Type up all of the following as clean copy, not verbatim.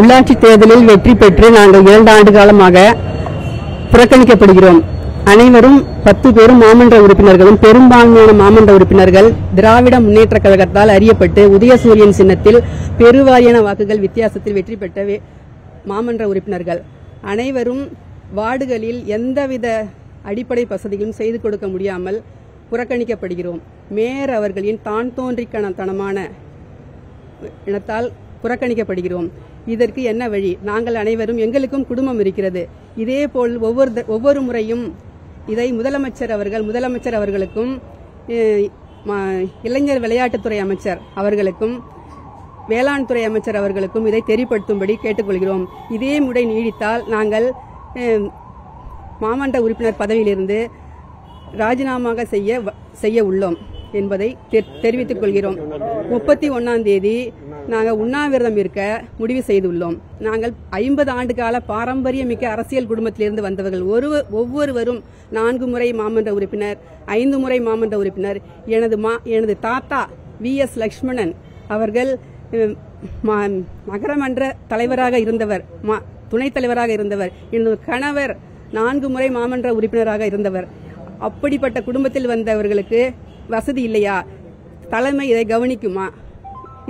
உள்ளாட்சி தேர்தலில் வெற்றி பெற்று நாங்கள் 2 ஆண்டு காலமாக புறக்கணிக்கப்படுகிறோம். அனைவரும் 10 பேரும் மாமன்ற உறுப்பினர்களும் பெரும்பான்மையான மாமன்ற உறுப்பினர்கள் திராவிட முன்னேற்ற கழகத்தால் அறியப்பட்டு உதயசூரியன் சின்னத்தில் பெருவாரியான வாக்குகள் வித்தியாசத்தில் வெற்றி பெற்ற மாமன்ற உறுப்பினர்கள் அனைவரும் வார்டுகளில் எந்தவித அடிப்படை வசதிகளும் செய்து கொடுக்க முடியாமல் புறக்கணிக்கப்படுகிறோம். மேயர் அவர்களின் தான் தோன்றித்தனமான இனத்தால் புறக்கணிக்கப்படுகிறோம். இதற்கு என்ன வழி? நாங்கள் அனைவரும் எங்களுக்கும் குடும்பம் இருக்கிறது. இதேபோல் ஒவ்வொரு முறையும் இதை முதலமைச்சர் அவர்களுக்கும் இளைஞர் விளையாட்டுத்துறை அமைச்சர் அவர்களுக்கும் வேளாண் துறை அமைச்சர் அவர்களுக்கும் இதை தெரியப்படுத்தும்படி கேட்டுக்கொள்கிறோம். இதே முறை நீடித்தால் நாங்கள் மாமன்ற உறுப்பினர் பதவியிலிருந்து ராஜினாமா செய்ய உள்ளோம் என்பதை தெரிவித்துக் கொள்கிறோம். 31ஆம் தேதி நாங்கள் உண்ணாவிரதம் இருக்க முடிவு செய்துள்ளோம். நாங்கள் 50 ஆண்டு கால பாரம்பரியமிக்க அரசியல் குடும்பத்திலிருந்து வந்தவர்கள். ஒவ்வொருவரும் 4 முறை மாமன்ற உறுப்பினர், 5 முறை மாமன்ற உறுப்பினர். எனது தாத்தா VS லட்சுமணன் அவர்கள் நகரமன்ற தலைவராக இருந்தவர், துணைத் தலைவராக இருந்தவர். எனது கணவர் 4 முறை மாமன்ற உறுப்பினராக இருந்தவர். அப்படிப்பட்ட குடும்பத்தில் வந்தவர்களுக்கு வசதி இல்லையா? தலைமை இதை கவனிக்குமா?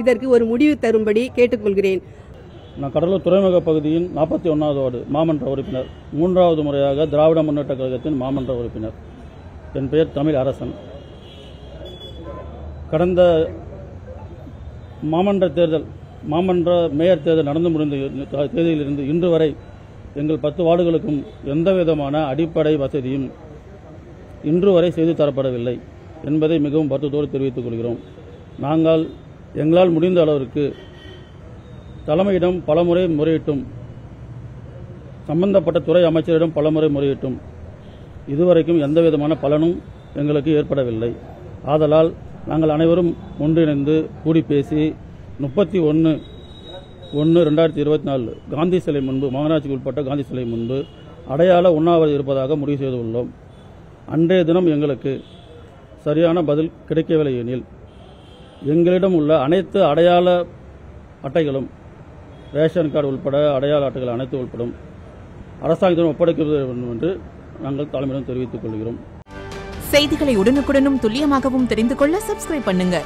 இதற்கு ஒரு முடிவு தரும்படி கேட்டுக்கொள்கிறேன். நான் கடலூர் துறைமுக பகுதியின் 41வது வார்டு மாமன்ற உறுப்பினர், 3வது முறையாக திராவிட முன்னேற்ற கழகத்தின் மாமன்ற உறுப்பினர். என் பெயர் தமிழ் அரசன். கடந்த மாமன்ற மேயர் தேர்தல் நடந்து முடிந்த தேதியிலிருந்து இன்று வரை எங்கள் 10 வார்டுகளுக்கும் எந்தவிதமான அடிப்படை வசதியும் இன்று வரை செய்து தரப்படவில்லை என்பதை மிகவும் வருத்தத்தோடு தெரிவித்துக் கொள்கிறோம். எங்களால் முடிந்த அளவிற்கு தலைமையிடம் பலமுறை முறையிட்டும், சம்பந்தப்பட்ட துறை அமைச்சரிடம் பலமுறை முறையிட்டும் இதுவரைக்கும் எந்தவிதமான பலனும் எங்களுக்கு ஏற்படவில்லை. ஆதலால் நாங்கள் அனைவரும் ஒன்றிணைந்து கூடி பேசி 31/1/2024 காந்தி சிலை முன்பு, மாநகராட்சிக்கு உட்பட்ட காந்தி சிலை முன்பு அடையாள உண்ணாவிரதம் இருப்பதாக முடிவு செய்துள்ளோம். அன்றைய தினம் எங்களுக்கு சரியான பதில் கிடைக்கவில்லை எனில் எங்களிடம் உள்ள அனைத்து அடையாள அட்டைகளும், ரேஷன் கார்டு உட்பட அடையாள அட்டைகள் அனைத்து உட்படும் அரசாங்கத்திடம் ஒப்படைக்க வேண்டும் என்று நாங்கள் தலைமையிடம் தெரிவித்துக் கொள்கிறோம். செய்திகளை உடனுக்குடனும் துல்லியமாகவும் தெரிந்து கொள்ள சப்ஸ்கிரைப் பண்ணுங்க.